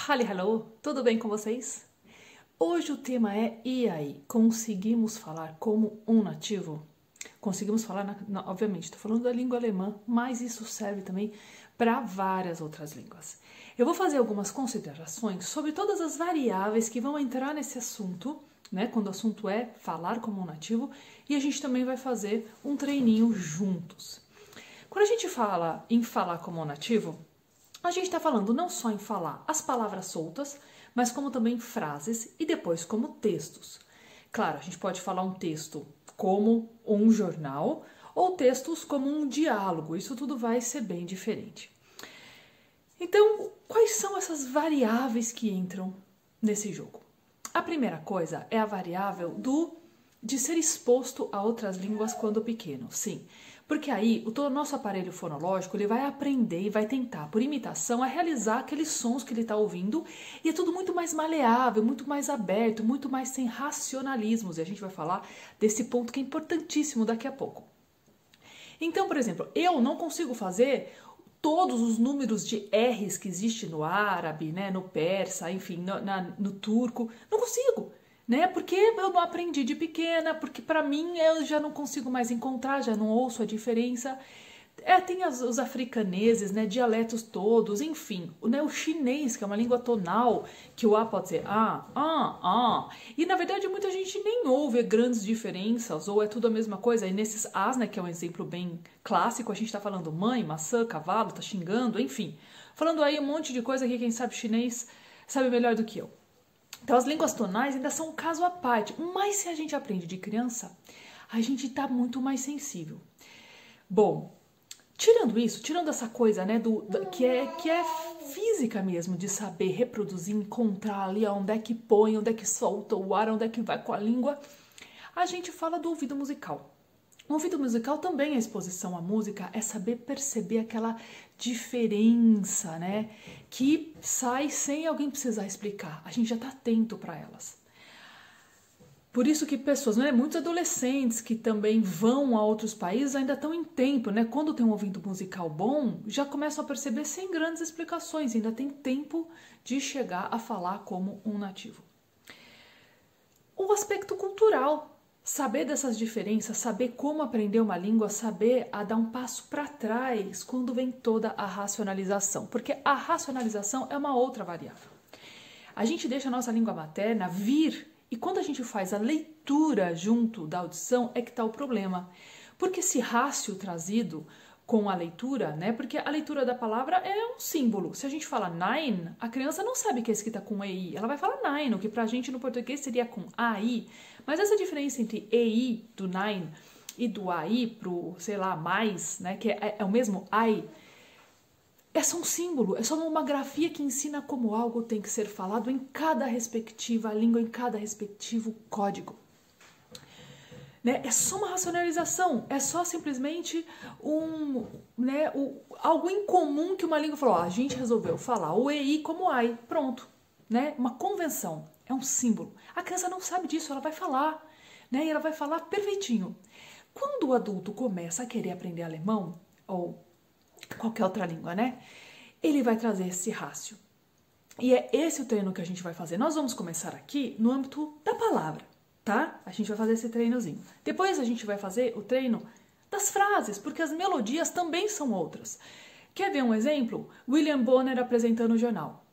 Hallo, tudo bem com vocês? Hoje o tema é e aí, conseguimos falar como um nativo? Conseguimos falar, obviamente, estou falando da língua alemã, mas isso serve também para várias outras línguas. Eu vou fazer algumas considerações sobre todas as variáveis que vão entrar nesse assunto, né, quando o assunto é falar como um nativo, e a gente também vai fazer um treininho juntos. Quando a gente fala em falar como um nativo, a gente está falando não só em falar as palavras soltas, mas como também frases e depois como textos. Claro, a gente pode falar um texto como um jornal ou textos como um diálogo, isso tudo vai ser bem diferente. Então, quais são essas variáveis que entram nesse jogo? A primeira coisa é a variável de ser exposto a outras línguas quando pequeno, sim. Porque aí o nosso aparelho fonológico ele vai aprender e vai tentar, por imitação, a realizar aqueles sons que ele está ouvindo, e é tudo muito mais maleável, muito mais aberto, muito mais sem racionalismos, e a gente vai falar desse ponto que é importantíssimo daqui a pouco. Então, por exemplo, eu não consigo fazer todos os números de R's que existe no árabe, né, no persa, enfim, no turco, não consigo. Né? Porque eu não aprendi de pequena, porque para mim eu já não consigo mais encontrar, já não ouço a diferença. Tem os africaneses, né, dialetos todos, enfim, né, o chinês, que é uma língua tonal, que o A pode ser e na verdade muita gente nem ouve grandes diferenças, ou é tudo a mesma coisa, e nesses As, né, que é um exemplo bem clássico, a gente tá falando mãe, maçã, cavalo, tá xingando, enfim, falando aí um monte de coisa que quem sabe chinês sabe melhor do que eu. Então as línguas tonais ainda são um caso à parte, mas se a gente aprende de criança, a gente está muito mais sensível. Bom, tirando essa coisa, né, que é física mesmo, de saber reproduzir, encontrar ali onde é que põe, onde é que solta o ar, onde é que vai com a língua, a gente fala do ouvido musical. O ouvido musical também é exposição à música, é saber perceber aquela diferença, né? Que sai sem alguém precisar explicar. A gente já está atento para elas. Por isso que pessoas, né, muitos adolescentes que também vão a outros países ainda estão em tempo, né? Quando tem um ouvido musical bom, já começam a perceber sem grandes explicações, ainda tem tempo de chegar a falar como um nativo. O aspecto cultural. Saber dessas diferenças, saber como aprender uma língua, saber a dar um passo para trás quando vem toda a racionalização. Porque a racionalização é uma outra variável. A gente deixa a nossa língua materna vir, e quando a gente faz a leitura junto da audição é que está o problema. Porque esse rácio trazido com a leitura, né? Porque a leitura da palavra é um símbolo. Se a gente fala nine, a criança não sabe que é escrita com EI. Ela vai falar nine, o que pra gente no português seria com AI. Mas essa diferença entre EI do nine e do AI pro, sei lá, mais, né? Que é o mesmo AI. É só um símbolo, é só uma grafia que ensina como algo tem que ser falado em cada respectiva língua, em cada respectivo código. Né? É só uma racionalização, é só simplesmente algo incomum que uma língua falou, a gente resolveu falar o EI como AI, pronto, né? Uma convenção, é um símbolo. A criança não sabe disso, ela vai falar, né? E ela vai falar perfeitinho. Quando o adulto começa a querer aprender alemão, ou qualquer outra língua, né? Ele vai trazer esse rácio. E é esse o treino que a gente vai fazer. Nós vamos começar aqui no âmbito da palavra. Tá? A gente vai fazer esse treinozinho. Depois a gente vai fazer o treino das frases, porque as melodias também são outras. Quer ver um exemplo? William Bonner apresentando o jornal.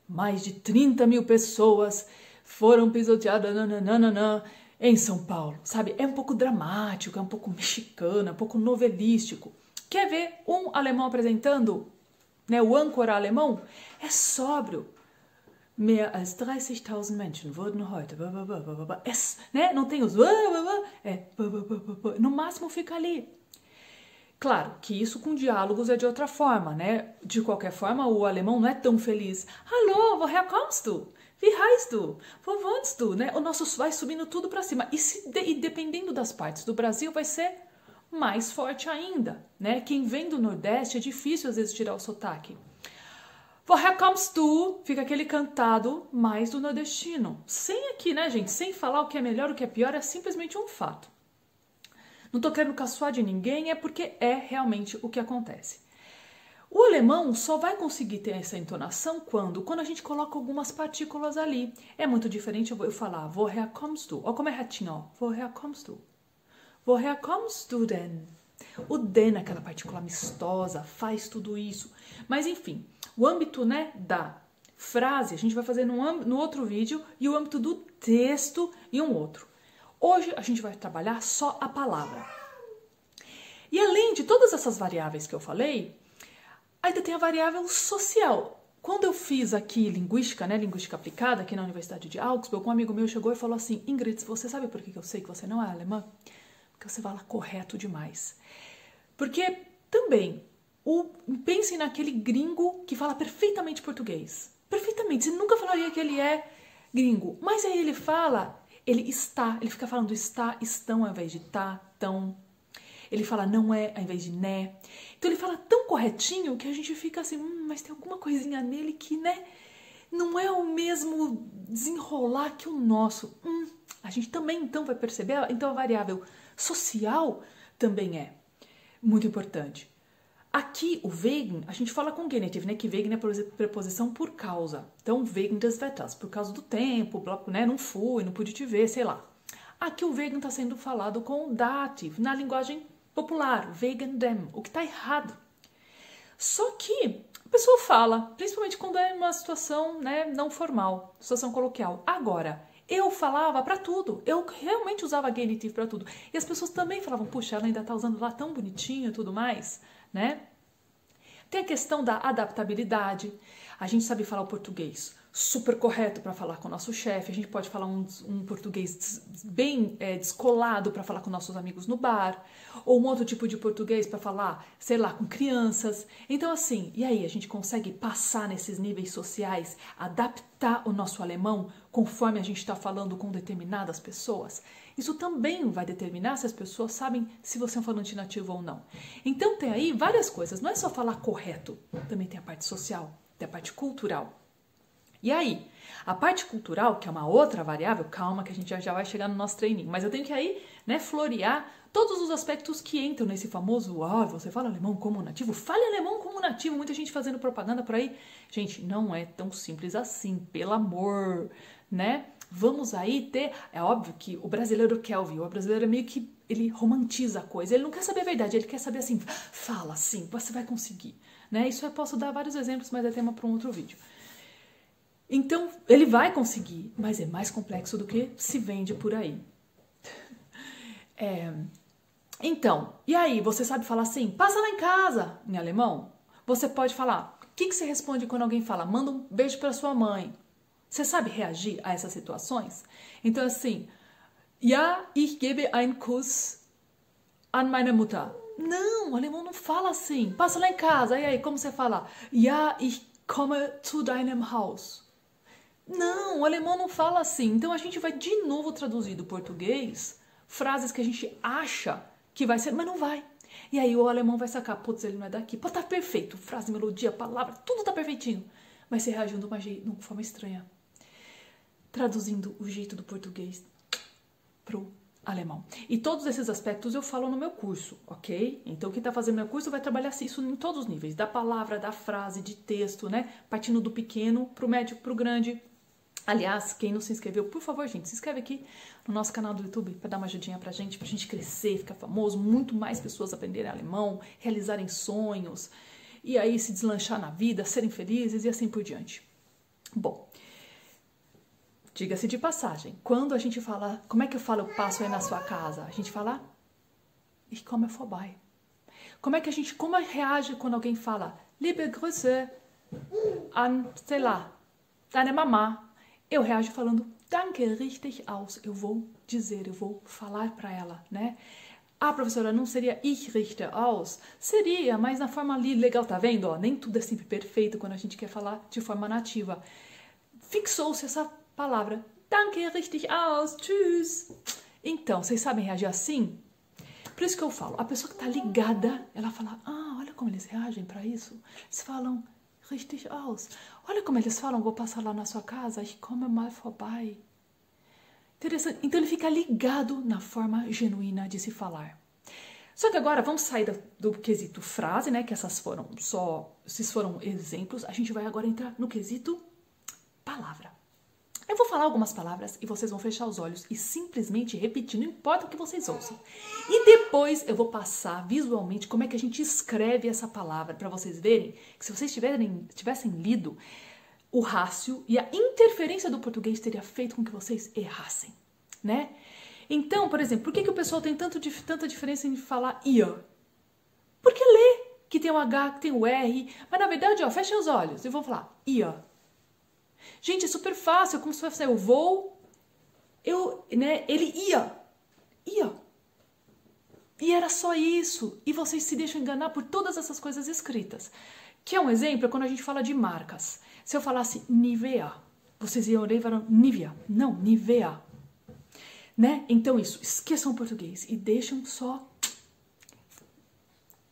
Mais de 30 mil pessoas foram pisoteadas em São Paulo. Sabe? É um pouco dramático, é um pouco mexicano, é um pouco novelístico. Quer ver um alemão apresentando? Né, o âncora alemão? É sóbrio. Mehr als 30.000 Menschen wurden heute, né? Não tem os, no máximo fica ali. Claro que isso com diálogos é de outra forma, né? De qualquer forma, o alemão não é tão feliz. Hallo, woher kommst du? Wie heißt du? Wo wohnst du? Né? O nosso vai subindo tudo para cima. E dependendo das partes do Brasil, vai ser mais forte ainda, né? Quem vem do Nordeste é difícil às vezes tirar o sotaque. Woher kommst du? Fica aquele cantado mais do nordestino. Sem aqui, né, gente? Sem falar o que é melhor, o que é pior, é simplesmente um fato. Não tô querendo caçoar de ninguém, é porque é realmente o que acontece. O alemão só vai conseguir ter essa entonação quando a gente coloca algumas partículas ali. É muito diferente eu falar woher kommst du? Olha como é retinho, ó. Woher kommst du? Woher kommst du denn? O den, aquela partícula amistosa, faz tudo isso. Mas enfim, o âmbito, né, da frase a gente vai fazer no outro vídeo e o âmbito do texto em um outro. Hoje a gente vai trabalhar só a palavra. E além de todas essas variáveis que eu falei, ainda tem a variável social. Quando eu fiz aqui linguística, né, linguística aplicada, aqui na Universidade de Augsburg, um amigo meu chegou e falou assim: Ingrid, você sabe por que eu sei que você não é alemã? Porque você fala correto demais. Porque também, pensem naquele gringo que fala perfeitamente português. Perfeitamente, você nunca falaria que ele é gringo. Mas aí ele fala, ele fica falando está, estão ao invés de tá, tão. Ele fala não é ao invés de né. Então ele fala tão corretinho que a gente fica assim, mas tem alguma coisinha nele que, né, não é o mesmo desenrolar que o nosso. A gente também então vai perceber, então a variável social também é muito importante. Aqui o wegen, a gente fala com genitive, né, que wegen é preposição por causa. Então wegen des Wetters, por causa do tempo, né, não fui, não pude te ver, sei lá. Aqui o wegen está sendo falado com o dative, na linguagem popular, wegen dem, o que está errado. Só que a pessoa fala, principalmente quando é uma situação, né, não formal, situação coloquial. Agora, eu falava para tudo, eu realmente usava genitive para tudo. E as pessoas também falavam, puxa, ela ainda está usando lá tão bonitinho e tudo mais, né? Tem a questão da adaptabilidade. A gente sabe falar o português super correto para falar com o nosso chefe, a gente pode falar um português bem descolado para falar com nossos amigos no bar, ou um outro tipo de português para falar, sei lá, com crianças. Então assim, e aí a gente consegue passar nesses níveis sociais, adaptar o nosso alemão conforme a gente está falando com determinadas pessoas? Isso também vai determinar se as pessoas sabem se você é um falante nativo ou não. Então tem aí várias coisas, não é só falar correto, também tem a parte social, tem a parte cultural. E aí, a parte cultural, que é uma outra variável, calma que a gente já vai chegar no nosso treininho, mas eu tenho que aí, né, florear todos os aspectos que entram nesse famoso, você fala alemão como nativo? Fale alemão como nativo, muita gente fazendo propaganda por aí. Gente, não é tão simples assim, pelo amor, né? Vamos aí ter, é óbvio que o brasileiro quer ouvir, o brasileiro é meio que, ele romantiza a coisa, ele não quer saber a verdade, ele quer saber assim, fala assim, você vai conseguir, né? Isso eu posso dar vários exemplos, mas é tema para um outro vídeo. Então, ele vai conseguir, mas é mais complexo do que se vende por aí. Então, e aí, você sabe falar assim, passa lá em casa, em alemão? Você pode falar, o que você responde quando alguém fala, manda um beijo para sua mãe? Você sabe reagir a essas situações? Então, assim, ja, ich gebe einen Kuss an meine Mutter. Não, o alemão não fala assim, passa lá em casa, e aí, como você fala? Ja, ich komme zu deinem Haus. Não, o alemão não fala assim. Então a gente vai de novo traduzir do português frases que a gente acha que vai ser, mas não vai. E aí o alemão vai sacar, putz, ele não é daqui. Pô, tá perfeito, frase, melodia, palavra, tudo tá perfeitinho. Mas você reagiu de uma forma estranha. Traduzindo o jeito do português pro alemão. E todos esses aspectos eu falo no meu curso, ok? Então quem tá fazendo meu curso vai trabalhar isso em todos os níveis. Da palavra, da frase, de texto, né? Partindo do pequeno pro médio, pro grande. Aliás, quem não se inscreveu, por favor, gente, se inscreve aqui no nosso canal do YouTube para dar uma ajudinha pra gente crescer, ficar famoso, muito mais pessoas aprenderem alemão, realizarem sonhos, e aí se deslanchar na vida, serem felizes e assim por diante. Bom, diga-se de passagem, quando a gente fala, como é que eu falo, eu passo aí na sua casa? A gente fala, ich komme vorbei. Como reage quando alguém fala, liebe Grüße an, sei lá, deine Mama? Eu reajo falando, danke, richtig aus. Eu vou falar para ela, né? Ah, professora, não seria ich richte aus? Seria, mas na forma ali, legal, tá vendo? Ó, nem tudo é sempre perfeito quando a gente quer falar de forma nativa. Fixou-se essa palavra, danke, richtig aus, tschüss. Então, vocês sabem reagir assim? Por isso que eu falo, a pessoa que tá ligada, ela fala, olha como eles reagem para isso. Eles falam, richtig aus. Olha como eles falam, vou passar lá na sua casa, ich komme mal vorbei. Interessante. Então ele fica ligado na forma genuína de se falar. Só que agora vamos sair do quesito frase, né? Que esses foram exemplos. A gente vai agora entrar no quesito palavra. Eu vou falar algumas palavras e vocês vão fechar os olhos e simplesmente repetir, não importa o que vocês ouçam. E depois eu vou passar visualmente como é que a gente escreve essa palavra para vocês verem que se vocês tivessem lido, o rácio e a interferência do português teria feito com que vocês errassem, né? Então, por exemplo, por que o pessoal tem tanta diferença em falar ia? Porque lê que tem o H, que tem o R, mas na verdade, ó, fechem os olhos e vou falar ia. Gente, é super fácil, como se fosse eu vou, ele ia. E era só isso. E vocês se deixam enganar por todas essas coisas escritas. Que é um exemplo, é quando a gente fala de marcas. Se eu falasse Nivea, vocês iam ler e falaram Nivea. Não, Nivea. Né? Então isso, esqueçam o português e deixam só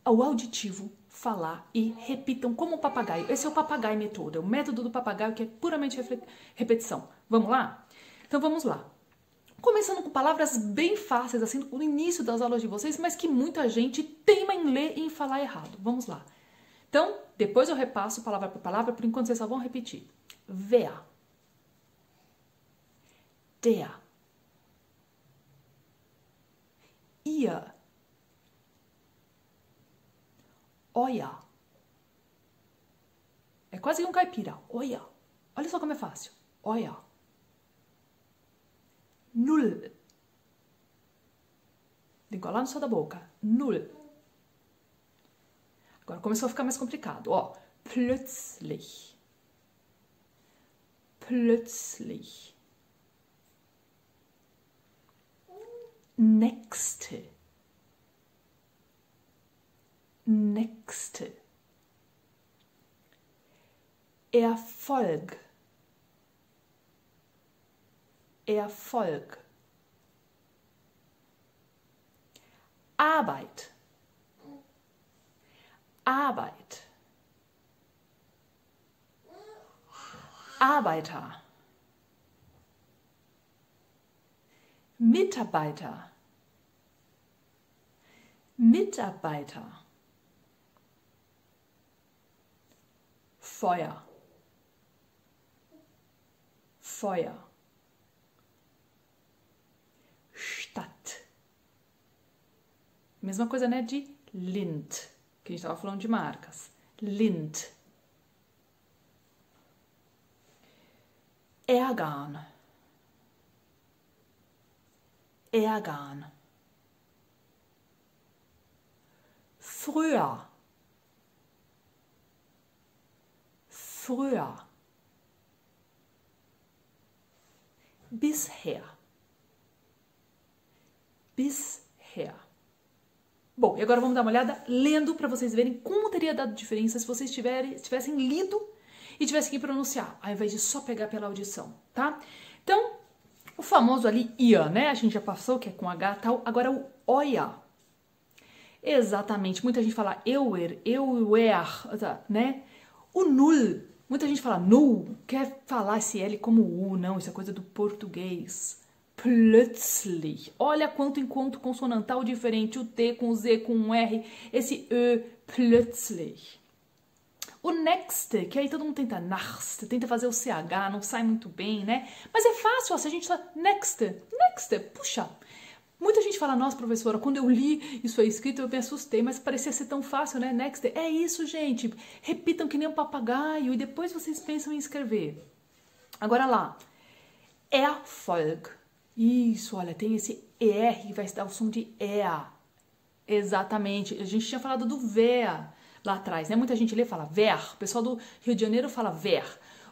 o auditivo falar e repitam como o papagaio. Esse é o papagaio metodo, é o método do papagaio que é puramente repetição. Vamos lá? Então vamos lá. Começando com palavras bem fáceis, assim, no início das aulas de vocês, mas que muita gente teima em ler e em falar errado. Vamos lá. Então, depois eu repasso palavra por palavra, por enquanto vocês só vão repetir. Wer. Der. Ihr. Euer. É quase um caipira. Euer. Olha só como é fácil. Euer. Null. Língua lá no céu da boca. Null. Agora começou a ficar mais complicado. Ó. Plötzlich. Plötzlich. Nächste. Nächste. Erfolg. Erfolg. Arbeit. Arbeit. Arbeiter. Mitarbeiter. Mitarbeiter. Feuer. Feuer. Stadt. Mesma coisa, né, de Lind, que a gente estava falando de marcas. Lind. Ärgern. Ärgern. Früher. Früher. Bisher. Bisher. Bom, e agora vamos dar uma olhada lendo para vocês verem como teria dado diferença se vocês tivessem lido e tivessem que pronunciar, ao invés de só pegar pela audição, tá? Então, o famoso ali ia, né? A gente já passou, que é com H e tal. Agora o oia. Exatamente. Muita gente fala euer, né? O null. Muita gente fala null, quer falar esse L como U, não, isso é coisa do português. Plötzlich. Olha quanto encontro consonantal diferente, o T com o Z com o R, esse Ö, plötzlich. O next, que aí todo mundo tenta next, tenta fazer o CH, não sai muito bem, né? Mas é fácil, ó, se a gente fala next, puxa. Muita gente fala, nossa, professora, quando eu li isso aí escrito, eu me assustei, mas parecia ser tão fácil, né? Next. É isso, gente. Repitam que nem um papagaio e depois vocês pensam em escrever. Agora lá. Erfolg. Isso, olha, tem esse ER que vai dar o som de EA. Exatamente. A gente tinha falado do VEA lá atrás, né? Muita gente lê e fala ver. O pessoal do Rio de Janeiro fala ver.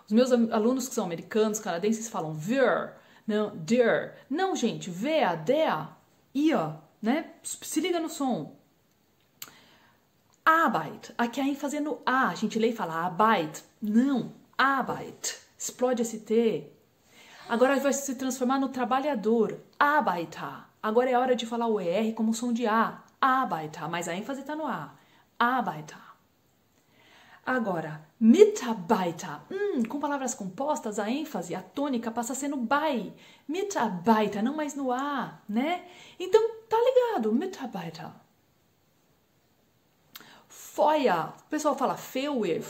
Os meus alunos que são americanos, canadenses, falam ver. Não, der. Não, gente. VEA, der. Ia, né? Se liga no som. Arbeit. Aqui a ênfase no A. A gente lê e fala Arbeit. Não. Arbeit. Explode esse T. Agora vai se transformar no trabalhador. Arbeiter. Agora é hora de falar o ER como som de A. Arbeiter. Mas a ênfase está no A. Arbeiter. Agora, Mitarbeiter. Com palavras compostas, a ênfase, a tônica passa a ser no bei. Mitarbeiter, não mais no A, né? Então, tá ligado, Mitarbeiter. Feuer. O pessoal fala Feuer,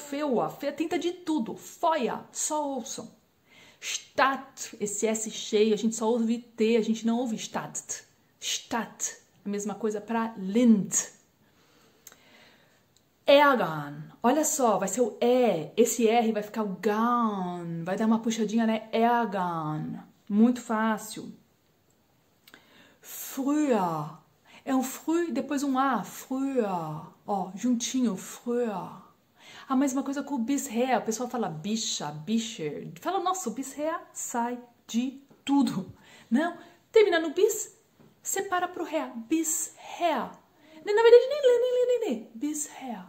tenta de tudo. Feuer, só ouçam. Stadt, esse S cheio, a gente só ouve T, a gente não ouve Stadt. Stadt, a mesma coisa para Lind. Ärgern, olha só, vai ser o E, esse R vai ficar o GAN, vai dar uma puxadinha, né? Ärgern, muito fácil. Früher, é um früh, depois um A, früher, ó, juntinho, früher. A mesma coisa com o bisher, o pessoal fala bicha, bisher, fala, nossa, o bisher sai de tudo. Não, termina no bis, separa pro her, bisher. Na verdade, nem, bisher.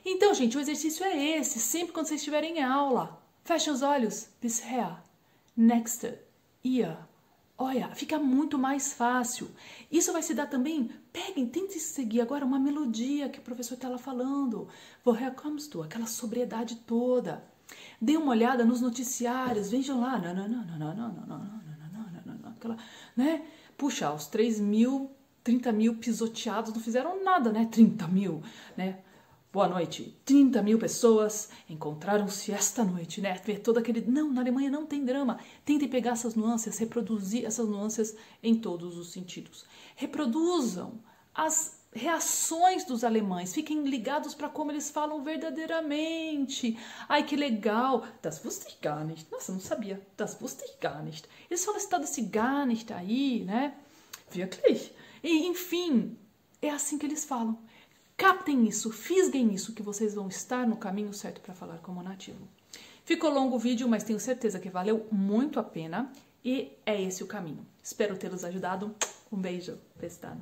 Então, gente, o exercício é esse, sempre quando vocês estiverem em aula, fecha os olhos, bisher, next, ihr. Olha, fica muito mais fácil. Isso vai se dar também, peguem, tentem seguir agora uma melodia que o professor está lá falando. Woher kommst du? Aquela sobriedade toda. Dê uma olhada nos noticiários, vejam lá. Aquela, né? Puxa, os 30 mil pisoteados não fizeram nada, né? 30 mil, né? Boa noite. 30 mil pessoas encontraram-se esta noite, né? Ver todo aquele... Não, na Alemanha não tem drama. Tentem pegar essas nuances, reproduzir essas nuances em todos os sentidos. Reproduzam as reações dos alemães. Fiquem ligados para como eles falam verdadeiramente. Ai, que legal. Das wusste ich gar nicht. Nossa, não sabia. Das wusste ich gar nicht. Eles falam esse tal desse gar nicht aí, né? Wirklich. E, enfim, é assim que eles falam. Captem isso, fisguem isso, que vocês vão estar no caminho certo para falar como nativo. Ficou longo o vídeo, mas tenho certeza que valeu muito a pena e é esse o caminho. Espero tê-los ajudado. Um beijo. Bis dann.